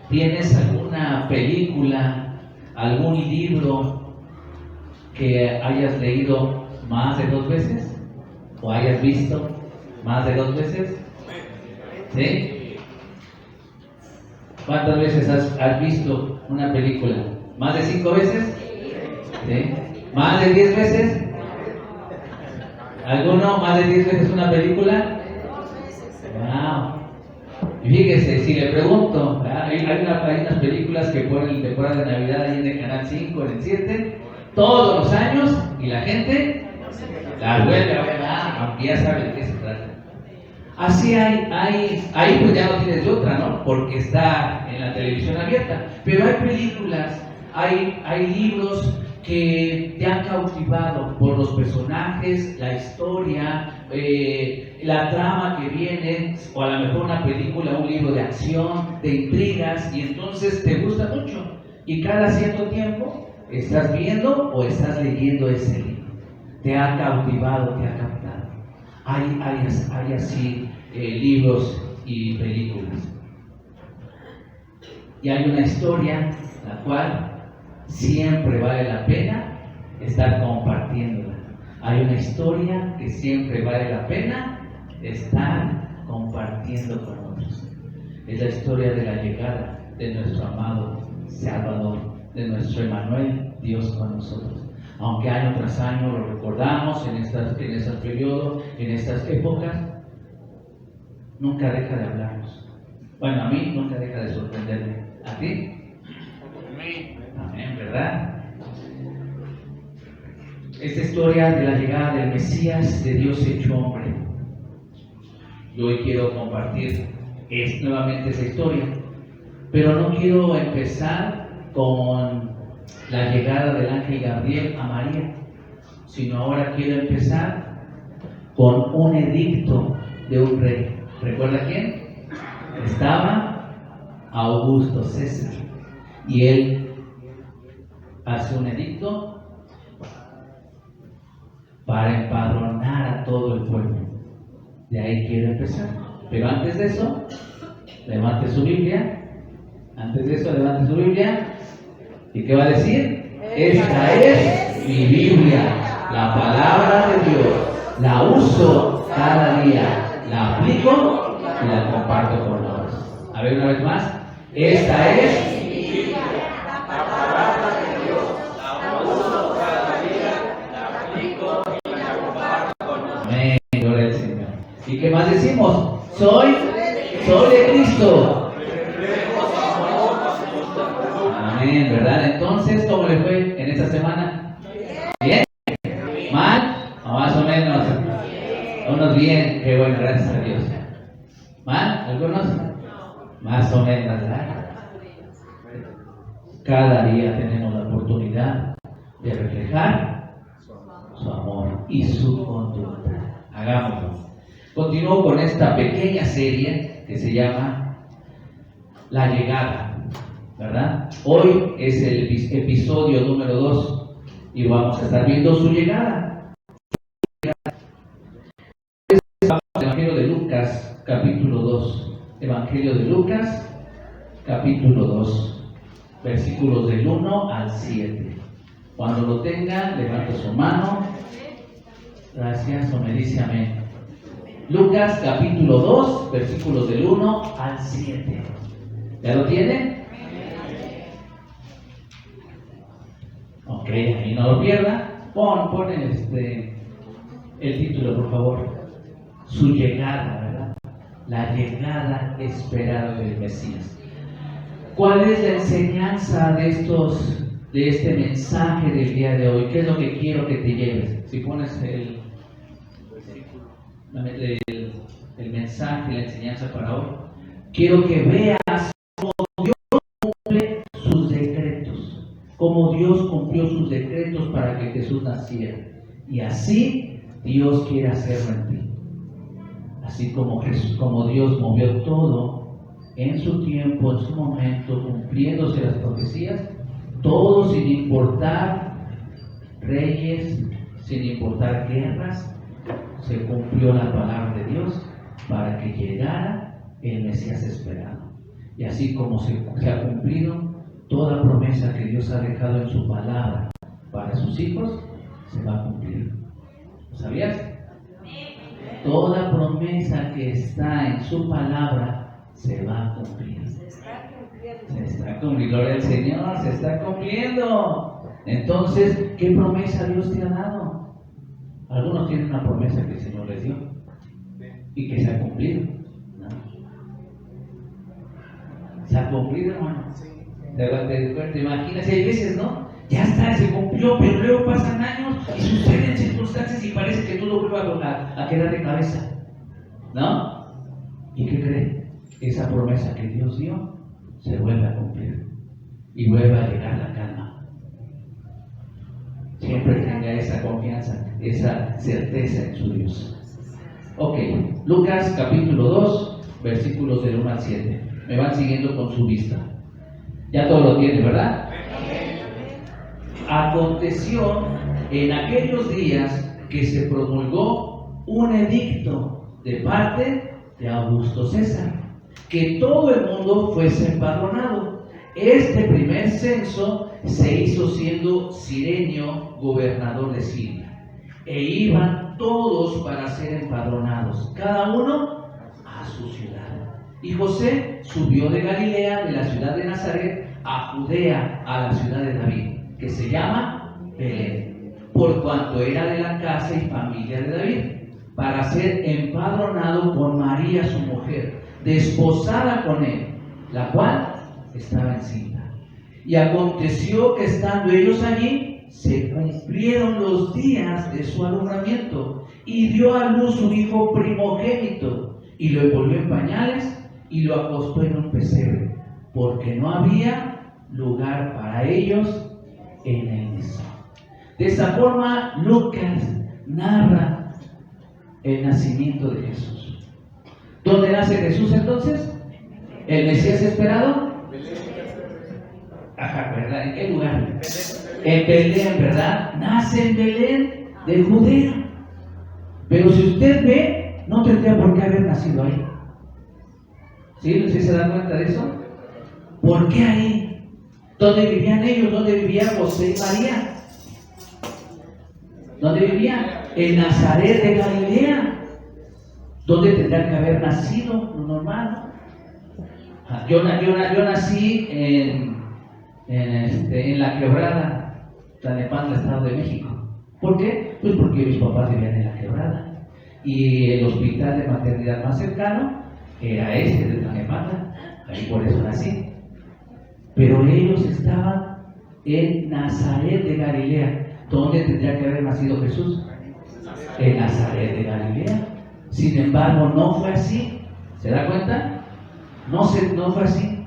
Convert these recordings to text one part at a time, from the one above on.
¿Tienes alguna película, algún libro que hayas leído más de 2 veces? ¿O hayas visto más de 2 veces? ¿Sí? ¿Cuántas veces has visto una película? ¿Más de 5 veces? ¿Sí? ¿Más de 10 veces? ¿Alguno más de 10 veces una película? Wow. Y fíjese, si le pregunto, hay unas películas que ponen temporada de Navidad ahí en el Canal 5, en el 7, todos los años, y la gente la vuelve a ver, aunque ya sabe de qué se trata. Así ahí pues ya no tienes de otra, ¿no? Porque está en la televisión abierta. Pero hay películas, hay libros que te han cautivado por los personajes, la historia, la trama que viene, o a lo mejor una película, un libro de acción, de intrigas, y entonces te gusta mucho. Y cada cierto tiempo estás viendo o estás leyendo ese libro. Te ha cautivado, te ha captado. Hay así libros y películas. Y hay una historia la cual siempre vale la pena estar compartiéndola. Hay una historia que siempre vale la pena estar compartiendo con otros. Es la historia de la llegada de nuestro amado Salvador, de nuestro Emmanuel, Dios con nosotros. Aunque año tras año lo recordamos en estos periodos, en estas épocas, nunca deja de hablarnos. Bueno, a mí nunca deja de sorprenderme. ¿A ti? Amén, ¿verdad? Esta historia de la llegada del Mesías, de Dios hecho hombre. Yo hoy quiero compartir nuevamente esa historia, pero no quiero empezar con la llegada del ángel Gabriel a María, sino ahora quiero empezar con un edicto de un rey. ¿Recuerda quién? Estaba Augusto César, y él hace un edicto para empadronar a todo el pueblo. De ahí quiero empezar. Pero antes de eso, levante su Biblia. ¿Y qué va a decir? Esta es mi Biblia, la palabra de Dios. La uso cada día, la aplico y la comparto con otros. A ver, una vez más. Esta es mi Biblia, la palabra de Dios. La uso cada día, la aplico y la comparto con otros. Amén, gloria al Señor. ¿Y qué más decimos? Soy de Cristo. Amén, ¿verdad? Entonces, ¿cómo le fue en esta semana? ¿Bien? ¿Mal? ¿O más o menos? Unos bien, qué bueno, gracias a Dios. ¿Mal? ¿Algunos? Más o menos, ¿verdad? Cada día tenemos la oportunidad de reflejar su amor y su conducta. Hagámoslo. Continúo con esta pequeña serie que se llama La Llegada, ¿verdad? Hoy es el episodio número 2 y vamos a estar viendo su llegada. Evangelio de Lucas, capítulo 2. Evangelio de Lucas, capítulo 2, versículos del 1 al 7. Cuando lo tengan, levante su mano. Gracias, o me dice amén. Lucas, capítulo 2, versículos del 1 al 7. ¿Ya lo tienen? Ok, ahí no lo pierda. Pon el título, por favor. Su llegada, ¿verdad? La llegada esperada del Mesías. ¿Cuál es la enseñanza de este mensaje del día de hoy? ¿Qué es lo que quiero que te lleves? Si pones el mensaje, la enseñanza para hoy, quiero que veas cómo Dios cumple sus decretos, cómo Dios cumplió sus decretos para que Jesús naciera. Y así Dios quiere hacerlo en ti. Así como Dios movió todo en su tiempo, en su momento, cumpliéndose las profecías, todo sin importar reyes, sin importar guerras, se cumplió la palabra de Dios para que llegara el Mesías esperado. Y así como se ha cumplido toda promesa que Dios ha dejado en su palabra para sus hijos, se va a cumplir. ¿Lo sabías? Toda promesa que está en su palabra se va a cumplir. Se está cumpliendo. Gloria al Señor, se está cumpliendo. Entonces, ¿qué promesa Dios te ha dado? Algunos tienen una promesa que el Señor les dio y que se ha cumplido, ¿no? Se ha cumplido, hermano. Te imaginas, hay veces, ¿no? Ya está, se cumplió, pero luego pasan años y suceden circunstancias y parece que todo vuelve a quedar de cabeza, ¿no? ¿Y qué cree? Esa promesa que Dios dio se vuelve a cumplir y vuelve a llegar la calma. Siempre tenga esa confianza, esa certeza en su Dios. Ok, Lucas capítulo 2, versículos del 1 al 7. Me van siguiendo con su vista. Ya todo lo tienen, ¿verdad? Aconteció en aquellos días que se promulgó un edicto de parte de Augusto César, que todo el mundo fuese empadronado. Este primer censo se hizo siendo Cirenio gobernador de Siria, e iban todos para ser empadronados, cada uno a su ciudad. Y José subió de Galilea, de la ciudad de Nazaret, a Judea, a la ciudad de David, que se llama Belén, por cuanto era de la casa y familia de David, para ser empadronado con María su mujer, desposada con él, la cual estaba encinta. Y aconteció que estando ellos allí, se cumplieron los días de su alumbramiento, y dio a luz su hijo primogénito, y lo envolvió en pañales, y lo acostó en un pesebre, porque no había lugar para ellos en el mesón. De esa forma, Lucas narra el nacimiento de Jesús. ¿Dónde nace Jesús entonces? ¿El Mesías esperado? Ajá, ¿verdad? ¿En qué lugar? En Belén, ¿verdad? Nace en Belén de Judea. Pero si usted ve, no tendría por qué haber nacido ahí. ¿Sí? ¿Sí se dan cuenta de eso? ¿Por qué ahí? ¿Dónde vivían ellos? ¿Dónde vivían José y María? ¿Dónde vivían? En Nazaret de Galilea. ¿Dónde tendría que haber nacido? Lo normal. Yo nací en La Quebrada, Tlalnepantla, Estado de México. ¿Por qué? Pues porque mis papás vivían en La Quebrada. Y el hospital de maternidad más cercano era de Tlalnepantla. Ahí por eso nací. Pero ellos estaban en Nazaret de Galilea. ¿Dónde tendría que haber nacido Jesús? En Nazaret de Galilea. Sin embargo, no fue así. ¿Se da cuenta? No fue así.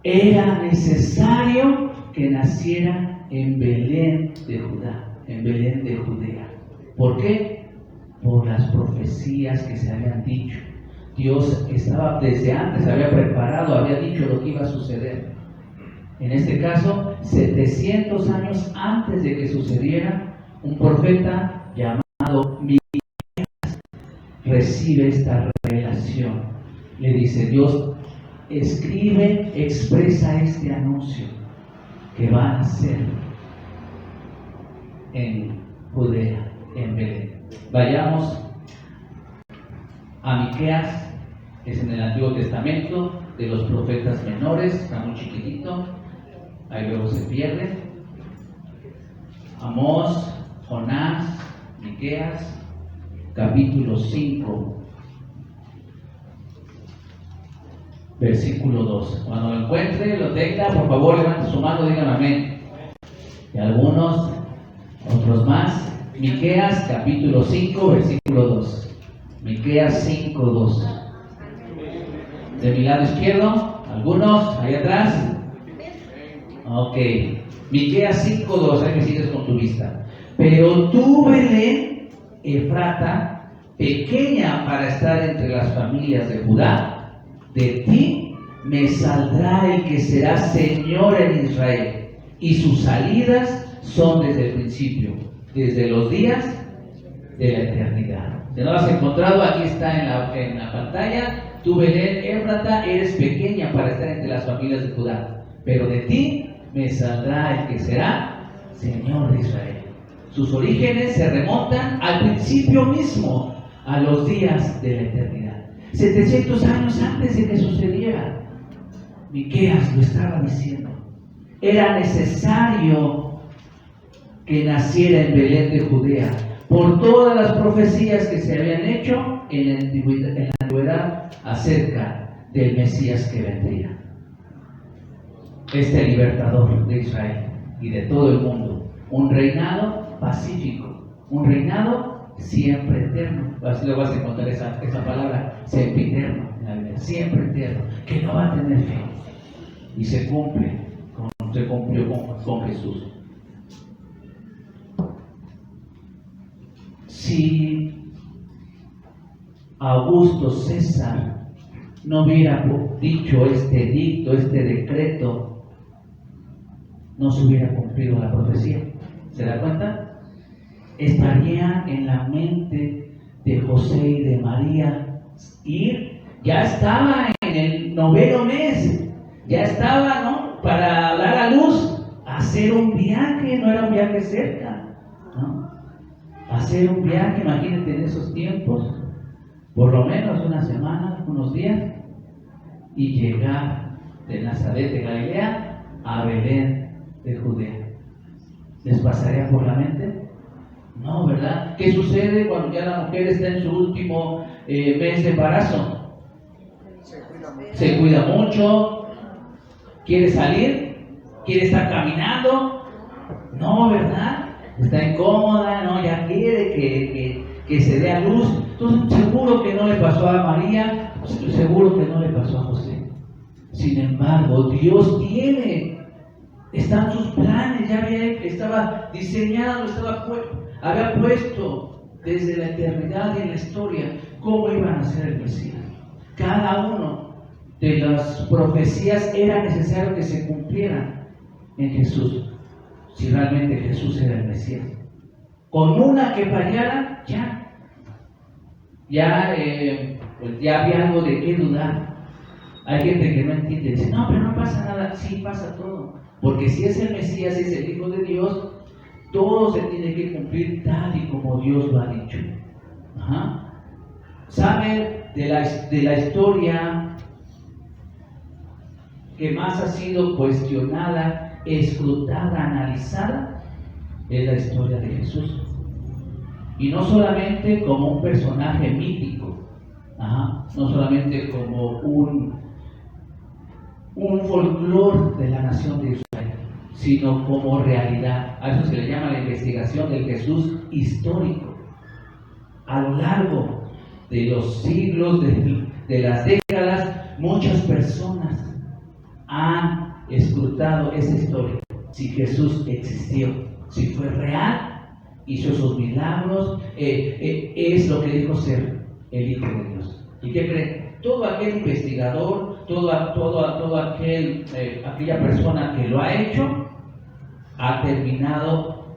Era necesario que naciera en Belén de Judá, en Belén de Judea. ¿Por qué? Por las profecías que se habían dicho. Dios estaba desde antes, había preparado, había dicho lo que iba a suceder. En este caso, 700 años antes de que sucediera, un profeta llamado Miqueas recibe esta revelación. Le dice: Dios escribe, expresa este anuncio que va a ser en Judea, en Belén. Vayamos a Miqueas. Es en el Antiguo Testamento, de los profetas menores, está muy chiquitito, ahí luego se pierde. Amós, Jonás, Miqueas, capítulo 5, versículo 2. Cuando lo encuentre, lo tenga, por favor levante su mano, digan amén. Y algunos, otros más. Miqueas, capítulo 5, versículo 2. Miqueas 5, 2. De mi lado izquierdo, algunos, ahí atrás. Ok. Miqueas 5, 2, ahí me sigues con tu vista. Pero tú, Belén, Efrata, pequeña para estar entre las familias de Judá, de ti me saldrá el que será Señor en Israel, y sus salidas son desde el principio, desde los días de la eternidad. Si no lo has encontrado, aquí está en la pantalla. Tú, Belén Éfrata, eres pequeña para estar entre las familias de Judá, pero de ti me saldrá el que será Señor de Israel. Sus orígenes se remontan al principio mismo, a los días de la eternidad. 700 años antes de que sucediera. Miqueas lo estaba diciendo. Era necesario que naciera en Belén de Judea, por todas las profecías que se habían hecho en la antigüedad acerca del Mesías que vendría. Este libertador de Israel y de todo el mundo. Un reinado pacífico, un reinado siempre eterno. Así lo vas a encontrar esa palabra, sempiterno, siempre eterno, que no va a tener fin. Y se cumplió con Jesús. Si Augusto César no hubiera dicho este edicto, este decreto, no se hubiera cumplido la profecía. ¿Se da cuenta? Estaría en la mente de José y de María ir, ya estaba en el 9º mes, ya estaba, ¿no?, para dar a luz, hacer un viaje, no era un viaje cerca, ¿no? Hacer un viaje, imagínate en esos tiempos, por lo menos una semana, unos días, y llegar de Nazaret de Galilea a Belén de Judea. ¿Les pasaría por la mente? No, ¿verdad? ¿Qué sucede cuando ya la mujer está en su último mes de embarazo? Se cuida mucho, quiere salir, quiere estar caminando. No, ¿verdad? Está incómoda, ¿no? Ya quiere que se dé a luz. Entonces, seguro que no le pasó a María, seguro que no le pasó a José. Sin embargo, Dios están sus planes, ya estaba diseñado, había puesto desde la eternidad y en la historia cómo iban a ser el Mesías. Cada uno de las profecías era necesario que se cumplieran en Jesús, si realmente Jesús era el Mesías. Con una que fallara, pues ya había algo de qué dudar. Hay gente que no entiende, dice, no, pero no pasa nada. Sí, pasa todo, porque si es el Mesías, si es el Hijo de Dios, todo se tiene que cumplir tal y como Dios lo ha dicho. ¿Sabe de la historia que más ha sido cuestionada, escrutada, analizada? Es la historia de Jesús. Y no solamente como un personaje mítico, no solamente como un folclore de la nación de Israel, sino como realidad. A eso se le llama la investigación del Jesús histórico. A lo largo de los siglos, de las décadas, muchas personas han escrutado esa historia. Si Jesús existió, si fue real, hizo esos milagros, es lo que dijo ser el Hijo de Dios. ¿Y qué creen? Todo aquel investigador, aquella persona que lo ha hecho, ha terminado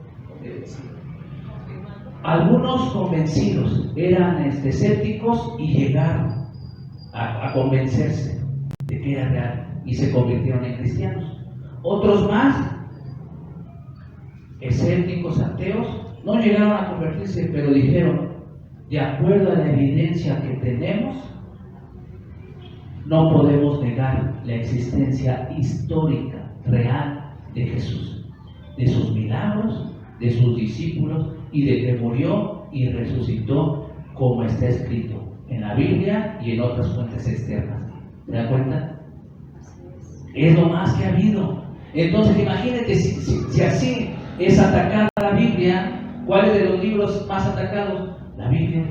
algunos convencidos, eran escépticos y llegaron a convencerse de que era real y se convirtieron en cristianos. Otros más, escépticos, ateos, no llegaron a convertirse, pero dijeron, de acuerdo a la evidencia que tenemos, no podemos negar la existencia histórica, real de Jesús, de sus milagros, de sus discípulos y de que murió y resucitó como está escrito en la Biblia y en otras fuentes externas. ¿Se dan cuenta? Es lo más que ha habido. Entonces imagínate si así es atacada la Biblia, ¿cuál es de los libros más atacados? La Biblia.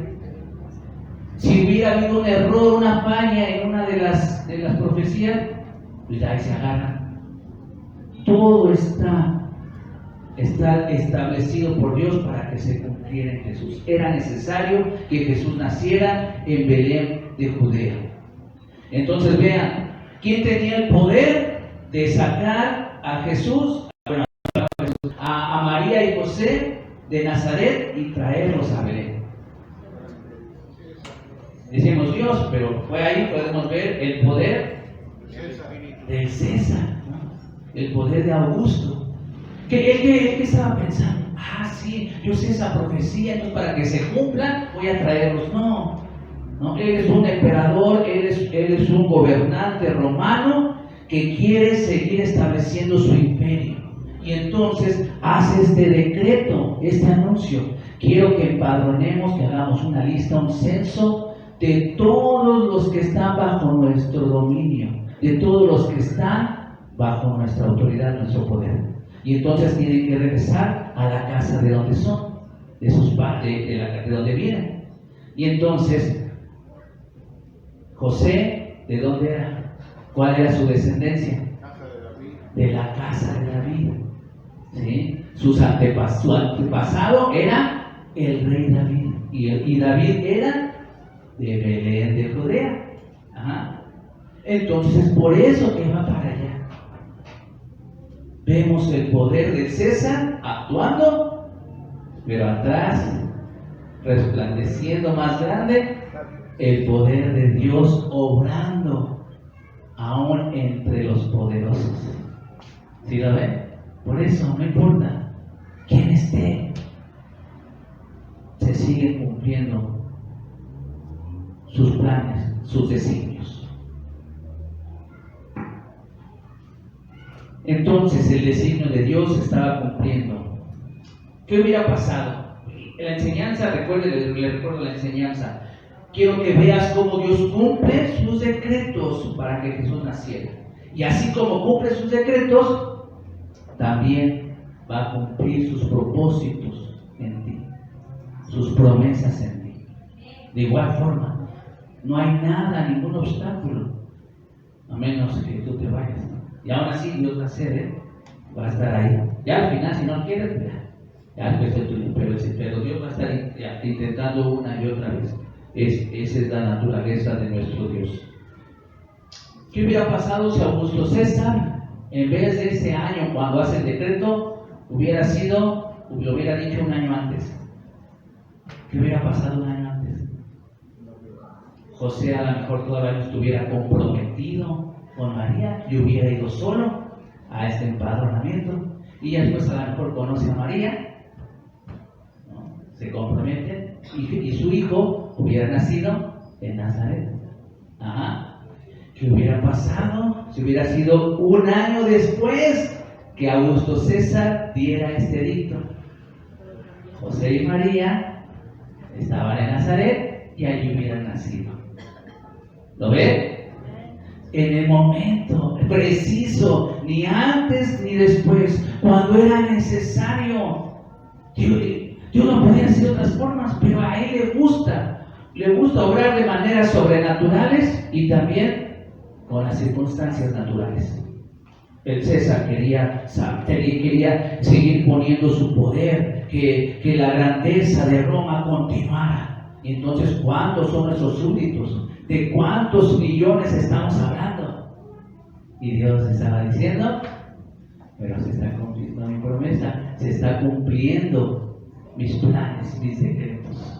Si hubiera habido un error, una falla en una de las profecías, pues ahí se agarran. Todo está establecido por Dios para que se cumpliera en Jesús. Era necesario que Jesús naciera en Belén de Judea. Entonces vean, ¿quién tenía el poder de sacar a Jesús, a María y José de Nazaret y traerlos a Belén? Decimos Dios, pero fue ahí podemos ver el poder del César, ¿no? El poder de Augusto. ¿Qué estaba pensando? Ah, sí, yo sé esa profecía, entonces para que se cumpla voy a traerlos. No, él es un emperador, él es un gobernante romano que quiere seguir estableciendo su imperio. Y entonces hace este decreto, este anuncio. Quiero que empadronemos, que hagamos una lista, un censo de todos los que están bajo nuestro dominio, de todos los que están bajo nuestra autoridad, nuestro poder. Y entonces tienen que regresar a la casa de donde son, de sus padres, de donde vienen. Y entonces, José, ¿de dónde era? ¿Cuál era su descendencia? De la casa de David. ¿Sí? Su antepasado era el rey David. Y David era de Belén de Judea. Ajá. Entonces, por eso que va para allá. Vemos el poder de César actuando, pero atrás, resplandeciendo más grande, el poder de Dios obrando aún entre los poderosos. ¿Sí lo ven? Por eso no importa quién esté, se siguen cumpliendo sus planes, sus designios. Entonces el designio de Dios se estaba cumpliendo. ¿Qué hubiera pasado? La enseñanza, le recuerdo la enseñanza. Quiero que veas cómo Dios cumple sus decretos para que Jesús naciera. Y así como cumple sus decretos, también va a cumplir sus propósitos en ti, sus promesas en ti. De igual forma, no hay nada, ningún obstáculo, a menos que tú te vayas. Y aún así Dios va a hacer, va a estar ahí. Ya al final, si no quieres, ya después es tuyo. Pero Dios va a estar intentando una y otra vez. Esa es la naturaleza de nuestro Dios. ¿Qué hubiera pasado si Augusto César, en vez de ese año cuando hace el decreto, lo hubiera dicho un año antes? ¿Qué hubiera pasado un año antes? José a lo mejor todavía no estuviera comprometido con María y hubiera ido solo a este empadronamiento, y después a lo mejor conoce a María, ¿no? Se comprometen y su hijo hubiera nacido en Nazaret. Ajá. ¿Qué hubiera pasado si hubiera sido un año después que Augusto César diera este edicto? José y María estaban en Nazaret y allí hubieran nacido. ¿Lo ven? En el momento preciso, ni antes ni después, cuando era necesario. Dios no podía hacer otras formas, pero a Él le gusta obrar de maneras sobrenaturales y también con las circunstancias naturales. El César quería seguir poniendo su poder, que la grandeza de Roma continuara. Y entonces, ¿cuántos son esos súbditos? ¿De cuántos millones estamos hablando? Y Dios estaba diciendo, pero se está cumpliendo mi promesa, se está cumpliendo mis planes, mis decretos.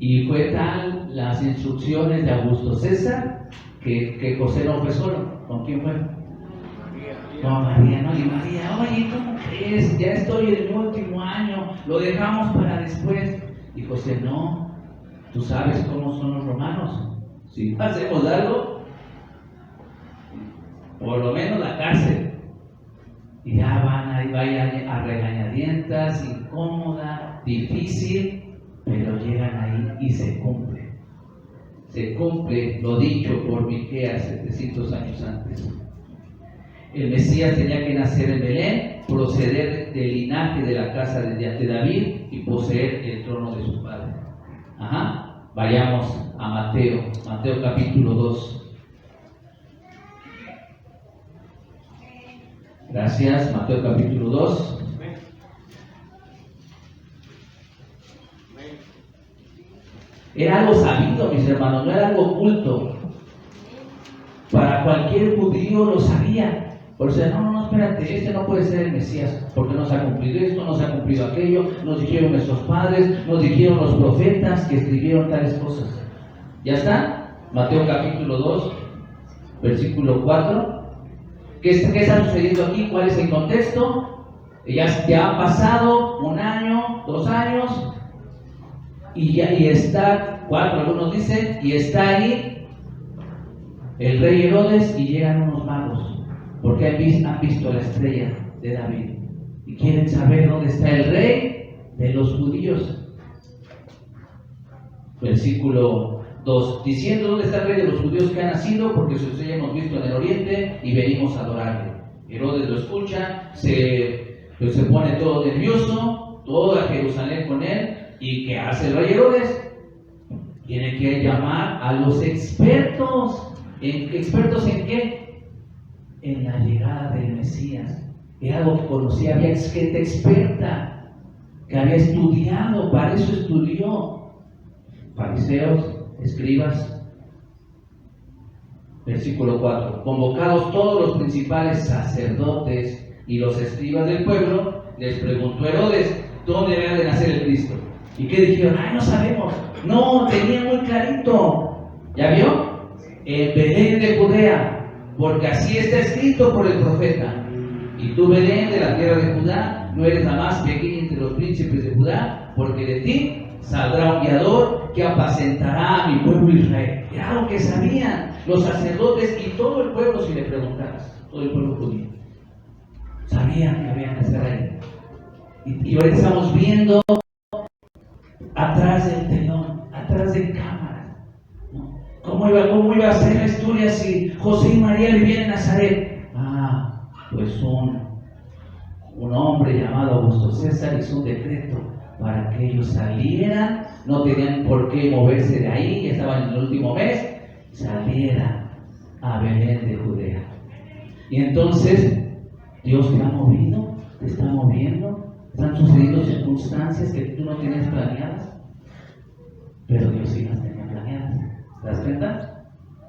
Y fue tal las instrucciones de Augusto César que José no fue solo. ¿Con quién fue? Con María, ¿no? Y María, oye, ¿cómo crees? Ya estoy en mi último año, lo dejamos para después. Y José, no, tú sabes cómo son los romanos. Si hacemos algo, por lo menos la cárcel. Y ya vayan a regañadientas, incómoda, difícil, pero llegan ahí y se cumple. Se cumple lo dicho por Miqueas 700 años antes. El Mesías tenía que nacer en Belén, proceder del linaje de la casa de David y poseer el trono de su padre. Ajá. Vayamos a Mateo capítulo 2. Gracias, Mateo capítulo 2. Era algo sabido, mis hermanos, no era algo oculto. Para cualquier judío lo sabía. Por eso, no, espérate, este no puede ser el Mesías, porque no se ha cumplido esto, no se ha cumplido aquello, nos dijeron nuestros padres, nos dijeron los profetas que escribieron tales cosas. ¿Ya está? Mateo capítulo 2, versículo 4. ¿Qué está sucediendo aquí? ¿Cuál es el contexto? Ya ha pasado 1 año, 2 años, y está, 4 algunos dicen, y está ahí el rey Herodes y llegan unos magos, porque han visto la estrella de David y quieren saber dónde está el rey de los judíos. Versículo 2, diciendo: ¿dónde está el rey de los judíos que ha nacido? Porque su estrella hemos visto en el oriente y venimos a adorarle. Herodes lo escucha, se pone todo nervioso, toda Jerusalén con él. ¿Y qué hace el rey Herodes? Tiene que llamar a los expertos. ¿Expertos en qué? En la llegada del Mesías. Era algo que conocía, había gente experta que había estudiado, para eso estudió. Fariseos, escribas. Versículo 4. Convocados todos los principales sacerdotes y los escribas del pueblo, les preguntó Herodes: ¿dónde había de nacer el Cristo? ¿Y qué dijeron? No sabemos. No, tenía muy clarito. ¿Ya vio? En Belén de Judea, porque así está escrito por el profeta. Y tú, Belén, de la tierra de Judá, no eres la más pequeña entre los príncipes de Judá, porque de ti saldrá un guiador que apacentará a mi pueblo Israel. Era algo que sabían los sacerdotes y todo el pueblo, si le preguntaras, todo el pueblo judío. Sabían que había que hacer ahí. Y ahorita estamos viendo atrás del telón, atrás de cámaras, ¿no? ¿Cómo iba a ser la historia si José y María vivían en Nazaret? Pues un hombre llamado Augusto César hizo un decreto para que ellos salieran, no tenían por qué moverse de ahí, ya estaban en el último mes, salieran a Belén de Judea. Y entonces, Dios te ha movido, te está moviendo, están sucediendo circunstancias que tú no tenías planeadas, pero Dios sí las tenía planeadas. ¿Te das cuenta?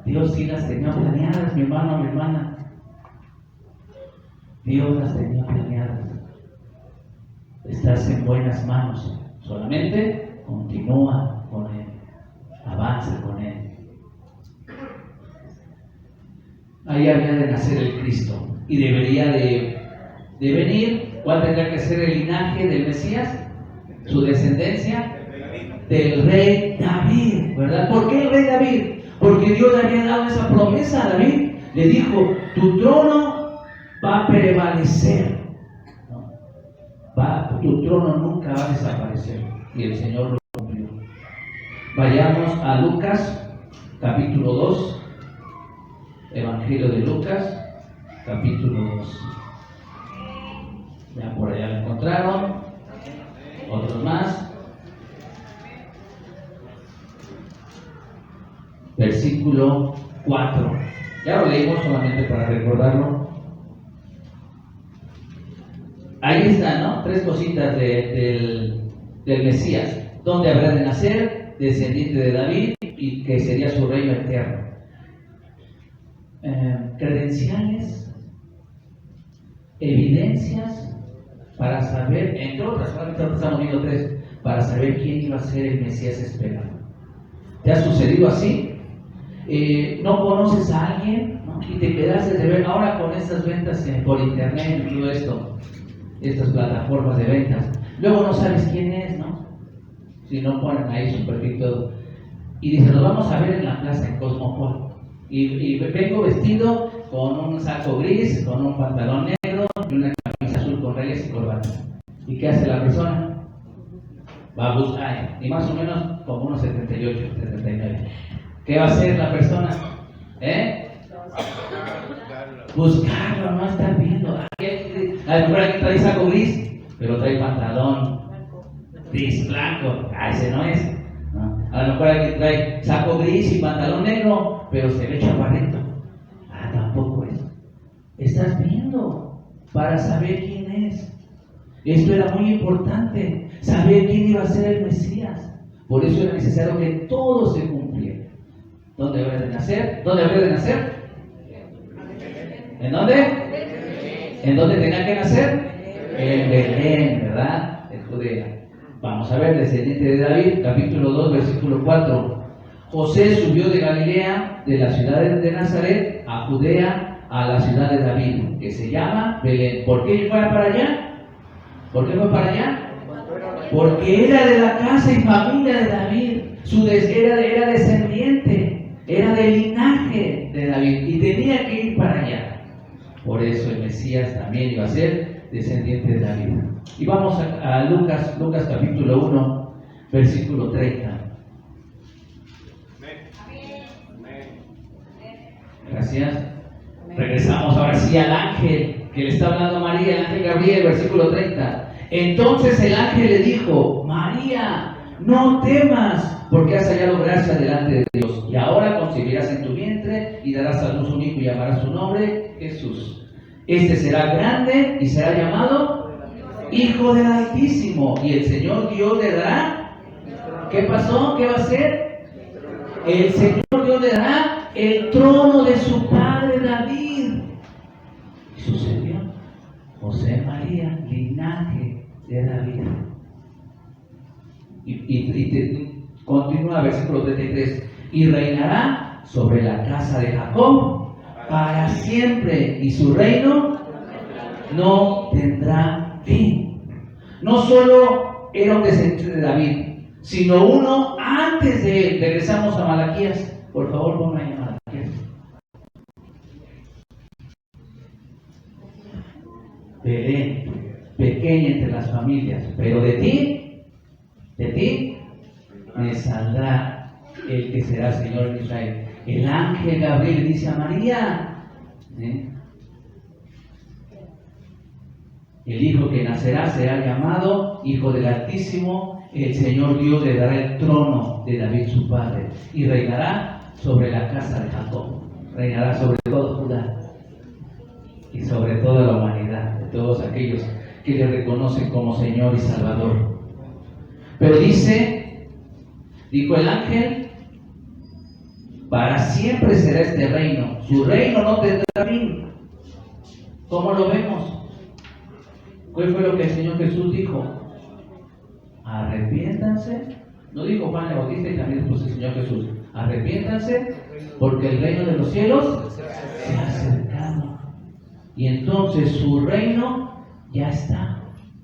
Dios sí las tenía planeadas, mi hermano, mi hermana. Dios las tenía planeadas. Estás en buenas manos. Solamente continúa con Él. Avanza con Él. Ahí había de nacer el Cristo. Y debería de venir. ¿Cuál tendría que ser el linaje del Mesías? Su descendencia del rey David, ¿verdad? ¿Por qué el rey David? Porque Dios le había dado esa promesa a David. Le dijo: tu trono va a prevalecer, ¿no? Tu trono nunca va a desaparecer. Y el Señor lo cumplió. Vayamos a Lucas, capítulo 2. Evangelio de Lucas, capítulo 2. Ya por allá lo encontraron. Otros más. Versículo 4. Ya lo leímos solamente para recordarlo. Ahí están, ¿no? 3 cositas del Mesías. ¿Dónde habrá de nacer? Descendiente de David, y que sería su reino eterno. Credenciales, evidencias para saber, entre otras, solamente estamos viendo 3, para saber quién iba a ser el Mesías esperado. ¿Te ha sucedido así? No conoces a alguien, ¿no? Y te quedaste de ver ahora con estas ventas por internet y todo esto, estas plataformas de ventas. Luego no sabes quién es, ¿no? Si no ponen ahí su perfil todo. Y dice: nos vamos a ver en la plaza en Cosmopol. Y vengo vestido con un saco gris, con un pantalón negro y una camisa azul con rayas y corbata. ¿Y qué hace la persona? Va a buscar, y más o menos como unos 78, 79. ¿Qué va a hacer la persona? Buscarlo, no estar viendo. A lo mejor alguien trae saco gris, pero trae pantalón gris blanco. Ese no es, ¿no? A lo mejor alguien trae saco gris y pantalón negro, pero se ve chaparrito. Tampoco es. Estás viendo para saber quién es. Esto era muy importante, saber quién iba a ser el Mesías. Por eso era necesario que todo se cumpliera. ¿Dónde habría de nacer? ¿Dónde habría de nacer? ¿En dónde? ¿En dónde tenía que nacer? En Belén, ¿verdad? En Judea. Vamos a ver, descendiente de David, capítulo 2, versículo 4. José subió de Galilea, de la ciudad de Nazaret, a Judea, a la ciudad de David, que se llama Belén. ¿Por qué fue para allá? ¿Por qué fue para allá? Porque era de la casa y familia de David. Era descendiente, era del linaje de David y tenía que ir para allá. Por eso el Mesías también iba a ser descendiente de David. Y vamos a Lucas capítulo 1, versículo 30. Gracias. Regresamos ahora sí al ángel que le está hablando a María, el ángel Gabriel, versículo 30. Entonces el ángel le dijo: María, no temas, porque has hallado gracia delante de Dios. Y ahora concebirás en tu vientre y darás a luz un hijo y llamarás su nombre Jesús. Este será grande y será llamado Hijo del Altísimo. Y el Señor Dios le dará. ¿Qué pasó? ¿Qué va a hacer? El Señor Dios le dará el trono de su padre David. Y sucedió. José María, linaje de David. Y continúa versículo 33. Y reinará sobre la casa de Jacob para siempre, y su reino no tendrá fin. No solo era un descendiente de David, sino uno antes de él. Regresamos a Malaquías. Por favor, ponme ahí a Malaquías. Belén, pequeña entre las familias, pero de ti me saldrá el que será Señor en Israel. El ángel Gabriel dice a María, el hijo que nacerá será llamado Hijo del Altísimo. El Señor Dios le dará el trono de David su padre y reinará sobre la casa de Jacob. Reinará sobre todo Judá y sobre toda la humanidad, de todos aquellos que le reconocen como Señor y Salvador. Pero dijo el ángel, para siempre será este reino. Su reino no tendrá fin. ¿Cómo lo vemos? ¿Qué fue lo que el Señor Jesús dijo? Arrepiéntanse. No dijo Juan el Bautista y también puso el Señor Jesús. Arrepiéntanse porque el reino de los cielos se ha acercado. Y entonces su reino ya está.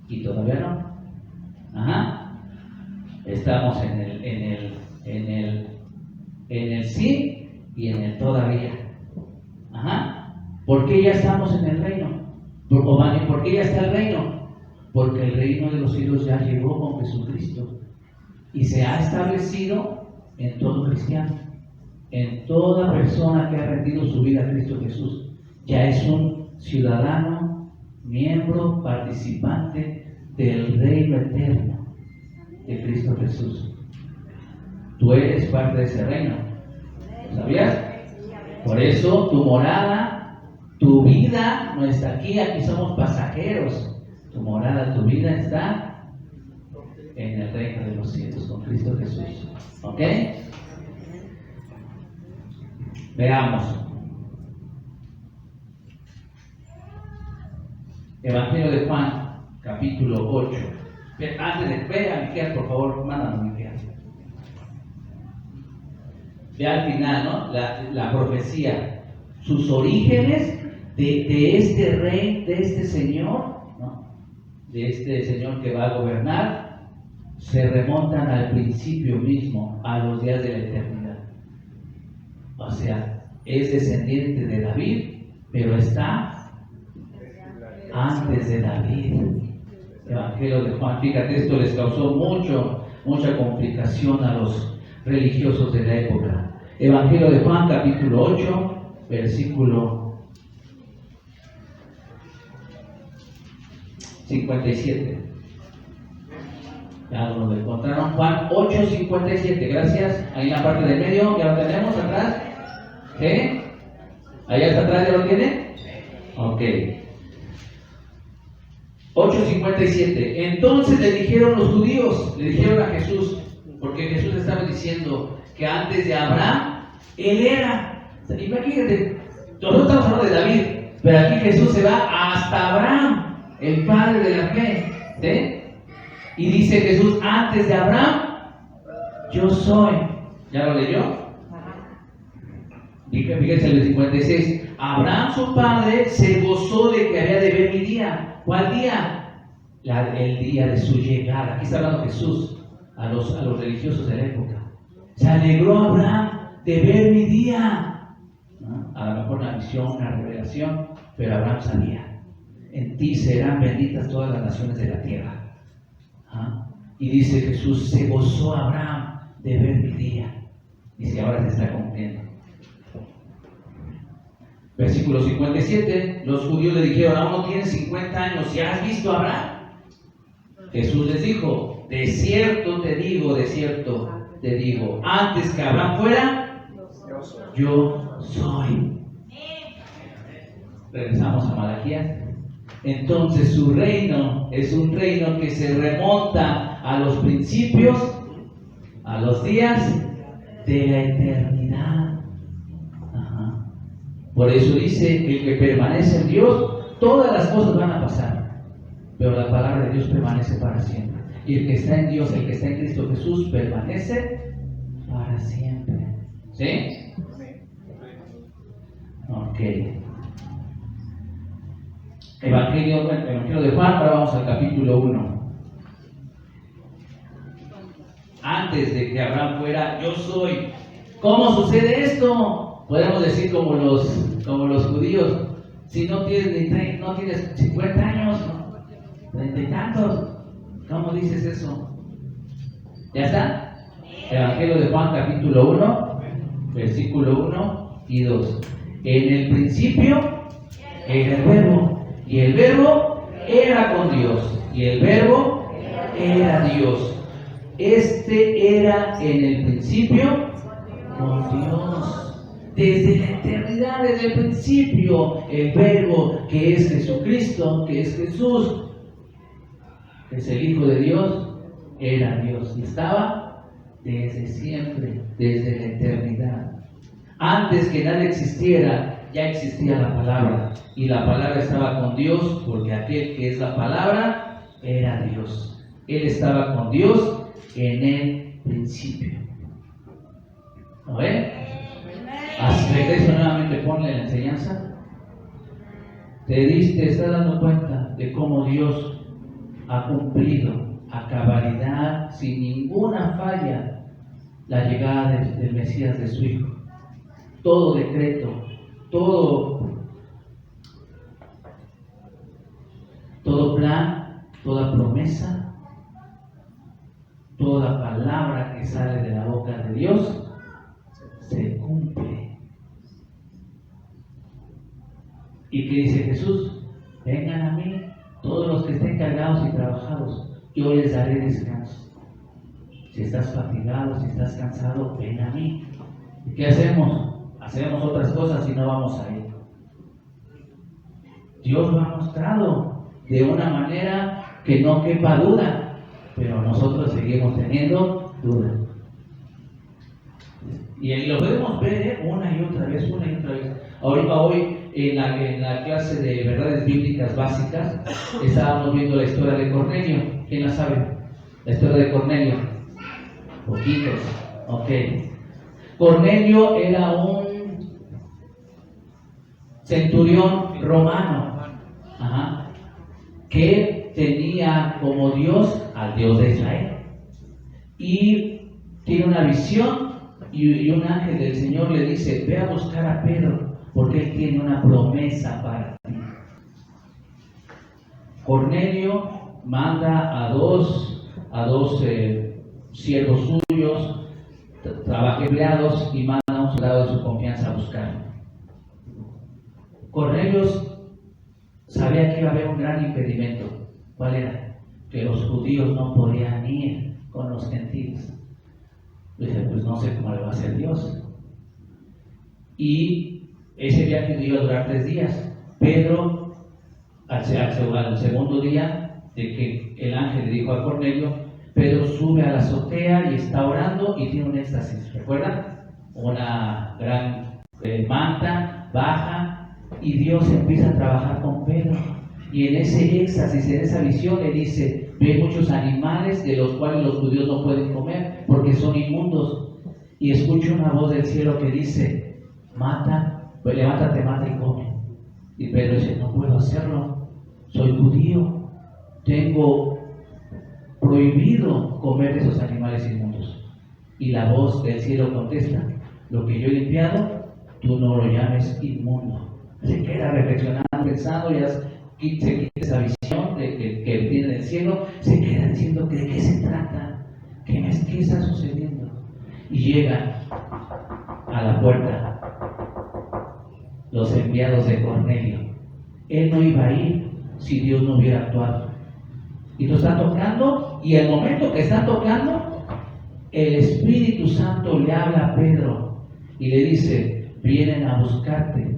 Y todavía no. Ajá. Estamos en el sí y en el todavía. Ajá. ¿Por qué ya estamos en el reino? ¿Por qué ya está el reino? Porque el reino de los cielos ya llegó con Jesucristo y se ha establecido en todo cristiano, en toda persona que ha rendido su vida a Cristo Jesús. Ya es un ciudadano, miembro, participante del reino eterno de Cristo Jesús. Tú eres parte de ese reino. ¿Lo sabías? Por eso tu morada, tu vida no está aquí. Aquí somos pasajeros. Tu morada, tu vida está en el reino de los cielos con Cristo Jesús. ¿Ok? Veamos. Evangelio de Juan, capítulo 8. Antes de ver a Miqueas, por favor, mándame a Miqueas. Ve al final, ¿no? La profecía, sus orígenes de este rey, de este señor, ¿no? De este señor que va a gobernar, se remontan al principio mismo, a los días de la eternidad. O sea, es descendiente de David, pero está antes de David. Evangelio de Juan, fíjate, esto les causó mucha complicación a los religiosos de la época. Evangelio de Juan, capítulo 8, versículo 57. Ya lo encontraron, Juan 8, 57. Gracias. Ahí en la parte del medio, ya lo tenemos atrás. ¿Sí? Allá está atrás, ¿ya lo tiene? Ok. 8:57. Entonces le dijeron los judíos, le dijeron a Jesús, porque Jesús estaba diciendo que antes de Abraham, él era. Imagínate, nosotros estamos hablando de David, Pero aquí Jesús se va hasta Abraham, el padre de la fe. ¿Sí? Y dice Jesús, antes de Abraham, yo soy. ¿Ya lo leyó? Fíjense el 56. Abraham, su padre, se gozó de que había de ver mi día. ¿Cuál día? El día de su llegada. Aquí está hablando Jesús a los religiosos de la época. Se alegró Abraham de ver mi día. ¿No? A lo mejor una visión, una revelación, pero Abraham sabía. En ti serán benditas todas las naciones de la tierra. ¿Ah? Y dice Jesús, se gozó Abraham de ver mi día. Dice, ahora se está cumpliendo. Versículo 57, los judíos le dijeron, aún no tienes 50 años, ¿ya has visto a Abraham? Jesús les dijo, de cierto te digo, antes que Abraham fuera, yo soy. Regresamos a Malaquías. Entonces su reino es un reino que se remonta a los principios, a los días de la eternidad. Ajá. Por eso dice, el que permanece en Dios, todas las cosas van a pasar, pero la palabra de Dios permanece para siempre. Y el que está en Dios, el que está en Cristo Jesús, permanece para siempre. ¿Sí? Ok. Evangelio de Juan, ahora vamos al capítulo 1. Antes de que Abraham fuera, yo soy. ¿Cómo sucede esto? Podemos decir como los judíos, si no tienes 50 años, 30 y tantos, ¿cómo dices eso? ¿Ya está? Evangelio de Juan, capítulo 1, versículo 1 y 2. En el principio era el verbo, y el verbo era con Dios, y el verbo era Dios. Este era en el principio con Dios. Desde la eternidad, desde el principio, el verbo que es Jesucristo, que es Jesús, que es el Hijo de Dios, era Dios. Y estaba desde siempre, desde la eternidad. Antes que nada existiera, ya existía la palabra, y la palabra estaba con Dios, porque aquel que es la palabra era Dios. Él estaba con Dios en el principio. ¿No ven? Regreso nuevamente, ponle la enseñanza. Te estás dando cuenta de cómo Dios ha cumplido a cabalidad, sin ninguna falla, la llegada del Mesías, de su Hijo. Todo decreto, todo plan, toda promesa, toda palabra que sale de la boca de Dios se cumple. ¿Y qué dice Jesús? Vengan a mí todos los que estén cargados y trabajados, yo les daré descanso. Si estás fatigado, si estás cansado, ven a mí. ¿Y qué hacemos? Hacemos otras cosas y no vamos a ir. Dios lo ha mostrado de una manera que no quepa duda, pero nosotros seguimos teniendo dudas. Y lo podemos ver una y otra vez. Ahorita hoy en la clase de verdades bíblicas básicas estábamos viendo la historia de Cornelio. ¿Quién la sabe? La historia de Cornelio. Poquitos. Ok. Cornelio era un centurión romano, que tenía como Dios al Dios de Israel, y tiene una visión, y un ángel del Señor le dice: ve a buscar a Pedro, porque él tiene una promesa para ti. Cornelio manda a dos siervos suyos, empleados, y manda a un soldado de su confianza a buscarlo. Cornelio sabía que iba a haber un gran impedimento. ¿Cuál era? Que los judíos no podían ir con los gentiles. Dice: pues no sé cómo le va a hacer Dios. Y ese viaje iba a durar 3 días. Pedro, al segundo día de que el ángel le dijo a Cornelio, Pedro sube a la azotea y está orando y tiene un éxtasis. ¿Recuerdan? Una gran manta baja Y Dios empieza a trabajar con Pedro. Y en ese éxtasis, en esa visión, le dice, ve muchos animales de los cuales los judíos no pueden comer porque son inmundos. Y escucha una voz del cielo que dice, levántate, mata y come. Y Pedro dice, no puedo hacerlo, soy judío, tengo prohibido comer esos animales inmundos. Y la voz del cielo contesta, lo que yo he limpiado, tú no lo llames inmundo. Se queda reflexionando, pensando, ya se quita esa visión que tiene del cielo, se queda diciendo, ¿de qué se trata? ¿Qué está sucediendo? Y llega a la puerta los enviados de Cornelio. Él no iba a ir si Dios no hubiera actuado. Y lo están tocando, y el momento que están tocando, el Espíritu Santo le habla a Pedro y le dice, vienen a buscarte,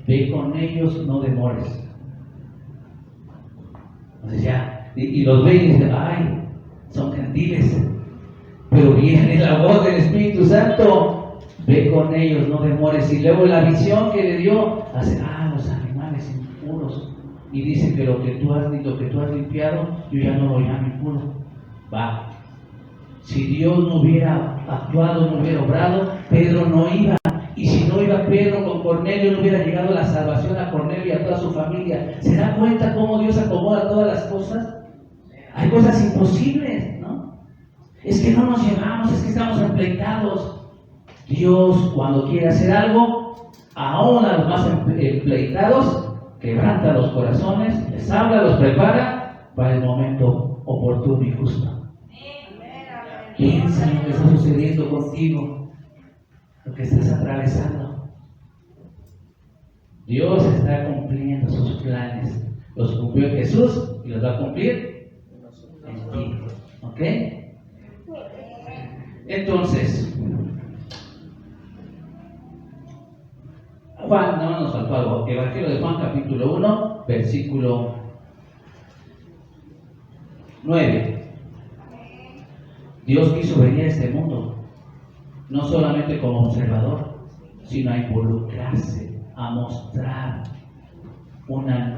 ve con ellos, no demores. Entonces ya, y los ve y dice, ay, son gentiles, pero viene la voz del Espíritu Santo, ve con ellos, no demores. Y luego la visión que le dio, hace, los animales impuros. Y dice que lo que tú has limpiado, yo ya no lo llamo impuro. Va. Si Dios no hubiera actuado, no hubiera obrado, Pedro no iba. Y si no iba Pedro con Cornelio, no hubiera llegado la salvación a Cornelio y a toda su familia. ¿Se da cuenta cómo Dios acomoda todas las cosas? Hay cosas imposibles, ¿no? Es que no nos llevamos, es que estamos empleitados. Dios, cuando quiere hacer algo, aún a los más empleitados, quebranta los corazones, les habla, los prepara para el momento oportuno y justo. Piensa en lo que está sucediendo contigo, lo que estás atravesando. Dios está cumpliendo sus planes. Los cumplió en Jesús y los va a cumplir en ti. ¿Ok? Entonces, Juan, no nos faltó algo. Evangelio de Juan, capítulo 1, versículo 9. Dios quiso venir a este mundo, no solamente como observador, sino a involucrarse, a mostrar una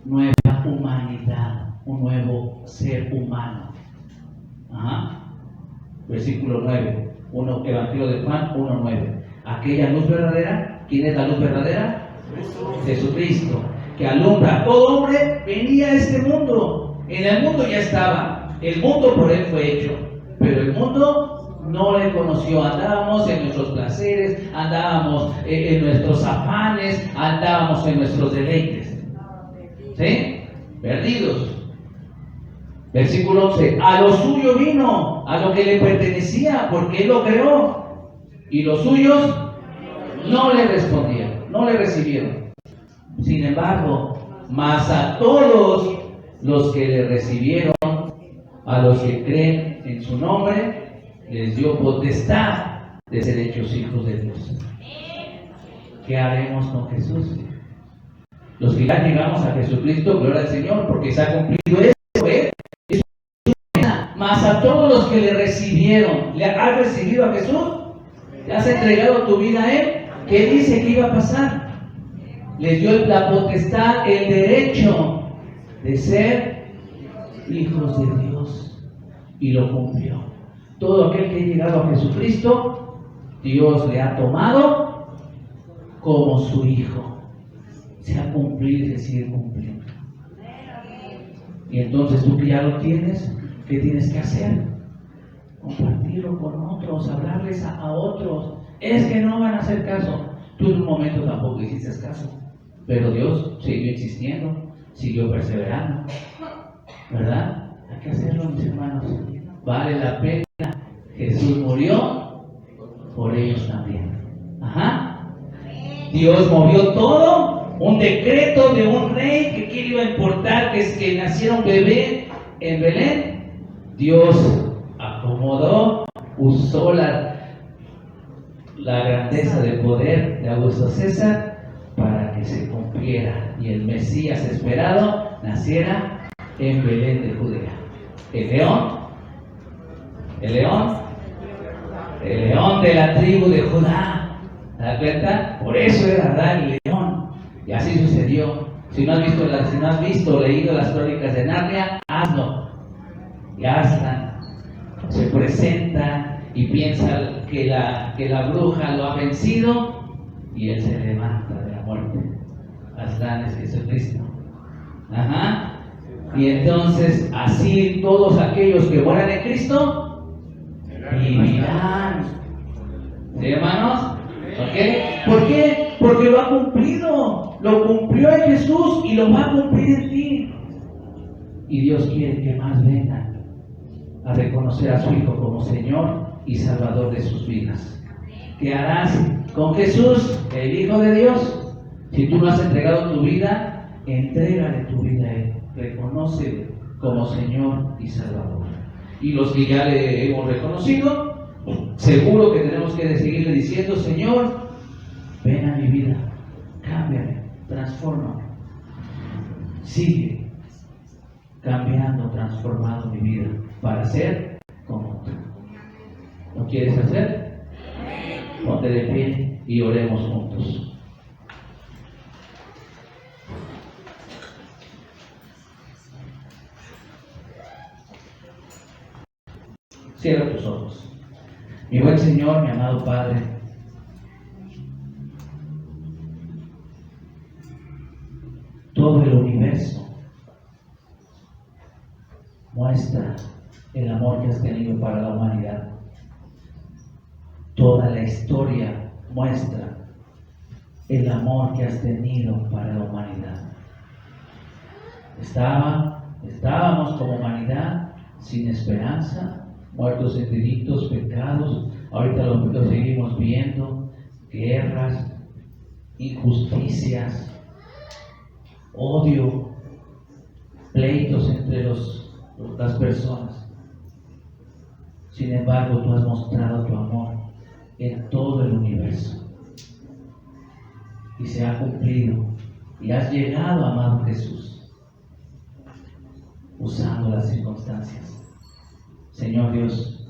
nueva humanidad, un nuevo ser humano. Versículo 9, Evangelio de Juan 1:9. Aquella luz verdadera, ¿quién es la luz verdadera? Jesucristo, que alumbra a todo hombre, venía a este mundo. En el mundo ya estaba, el mundo por él fue hecho, pero el mundo no le conoció. Andábamos en nuestros placeres, andábamos en nuestros afanes, andábamos en nuestros deleites. ¿Sí? Perdidos. Versículo 11. A lo suyo vino, a lo que le pertenecía, porque él lo creó, y los suyos no le respondieron, no le recibieron. Sin embargo, mas a todos los que le recibieron, a los que creen en su nombre, les dio potestad de ser hechos hijos de Dios. ¿Qué haremos con Jesús? Los que ya llegamos a Jesucristo, gloria al Señor, porque se ha cumplido eso, es más a todos los que le recibieron. ¿Le has recibido a Jesús? ¿Le has entregado tu vida a Él? ¿Qué dice que iba a pasar? Les dio la potestad, el derecho de ser hijos de Dios, y lo cumplió. Todo aquel que ha llegado a Jesucristo, Dios le ha tomado como su hijo. Se ha cumplido y se sigue cumpliendo. Y entonces tú que ya lo tienes, ¿qué tienes que hacer? Compartirlo con otros, hablarles a otros. Es que no van a hacer caso. Tú en un momento tampoco hiciste caso, pero Dios siguió insistiendo, siguió perseverando, ¿verdad? Hay que hacerlo, mis hermanos. Vale la pena. Jesús murió por ellos también. Dios movió todo, un decreto de un rey que ¿qué le iba a importar que naciera un bebé en Belén? Dios acomodó, usó la grandeza del poder de Augusto César para que se cumpliera y el Mesías esperado naciera en Belén de Judea. El león de la tribu de Judá. ¿Te das cuenta? Por eso era el león. Y así sucedió. Si no has visto o leído las crónicas de Narnia, hazlo. Y Aslan se presenta y piensa que la bruja lo ha vencido y él se levanta de la muerte. Aslan es Jesucristo. Ajá. Y entonces, así todos aquellos que mueran en Cristo vivirán. ¿Sí, hermanos? ¿Ok? ¿Por qué? Porque lo ha cumplido. Lo cumplió en Jesús y lo va a cumplir en ti. Y Dios quiere que más vengan a reconocer a su Hijo como Señor y Salvador de sus vidas. ¿Qué harás con Jesús, el Hijo de Dios? Si tú no has entregado tu vida, entrégale tu vida a Él. Reconócele como Señor y Salvador. Y los que ya le hemos reconocido, seguro que tenemos que seguirle diciendo: Señor, ven a mi vida, cámbiame, transfórmame. Sigue cambiando, transformando mi vida para ser como tú. ¿Lo quieres hacer? Ponte de pie y oremos juntos. Cierra tus ojos. Mi buen Señor, mi amado Padre, todo el universo muestra el amor que has tenido para la humanidad. Toda la historia muestra el amor que has tenido para la humanidad. Estábamos como humanidad sin esperanza, muertos en delitos, pecados. Ahorita lo seguimos viendo: guerras, injusticias, odio, pleitos entre las personas. Sin embargo, tú has mostrado tu amor en todo el universo y se ha cumplido, y has llegado, amado Jesús, usando las circunstancias. Señor Dios,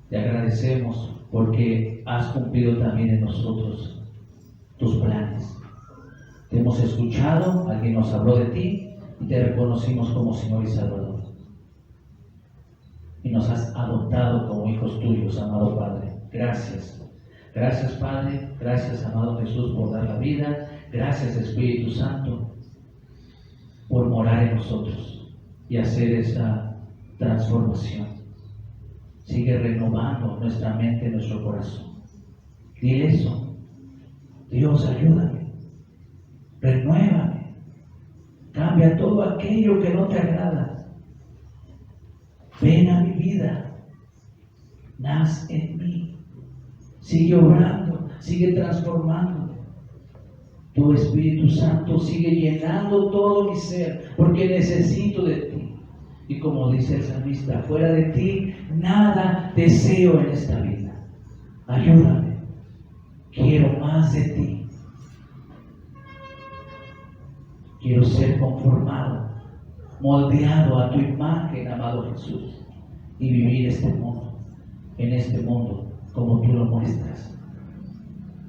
te agradecemos porque has cumplido también en nosotros tus planes. Te hemos escuchado, alguien nos habló de ti y te reconocimos como Señor y Salvador. Y nos has adoptado como hijos tuyos, amado Padre. Gracias. Gracias, Padre. Gracias, amado Jesús, por dar la vida. Gracias, Espíritu Santo, por morar en nosotros y hacer esa transformación. Sigue renovando nuestra mente, nuestro corazón. Dile eso: Dios, ayúdame, renuévame, cambia todo aquello que no te agrada. Ven a mi vida, nace en mí, sigue obrando, sigue transformando. Tu Espíritu Santo sigue llenando todo mi ser, porque necesito de ti. Y como dice el salmista: fuera de ti nada deseo en esta vida. Ayúdame, quiero más de ti. Quiero ser conformado, moldeado a tu imagen, amado Jesús, y vivir en este mundo como tú lo muestras.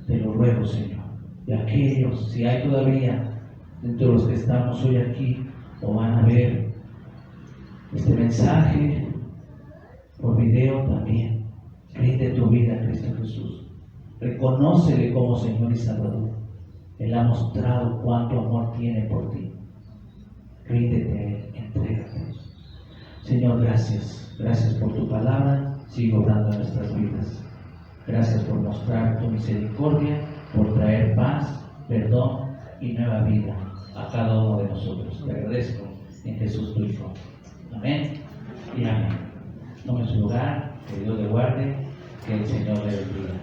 Te lo ruego, Señor. Y aquellos, si hay todavía entre los que estamos hoy aquí o van a ver este mensaje por video también, rinde tu vida a Cristo Jesús. Reconócele como Señor y Salvador. Él ha mostrado cuánto amor tiene por ti. Ríndete a Él, entrégate. Señor, gracias. Gracias por tu palabra. Sigue obrando en nuestras vidas. Gracias por mostrar tu misericordia, por traer paz, perdón y nueva vida a cada uno de nosotros. Te agradezco en Jesús tu Hijo. Amén y amén. Tome su lugar, que Dios le guarde, que el Señor le bendiga.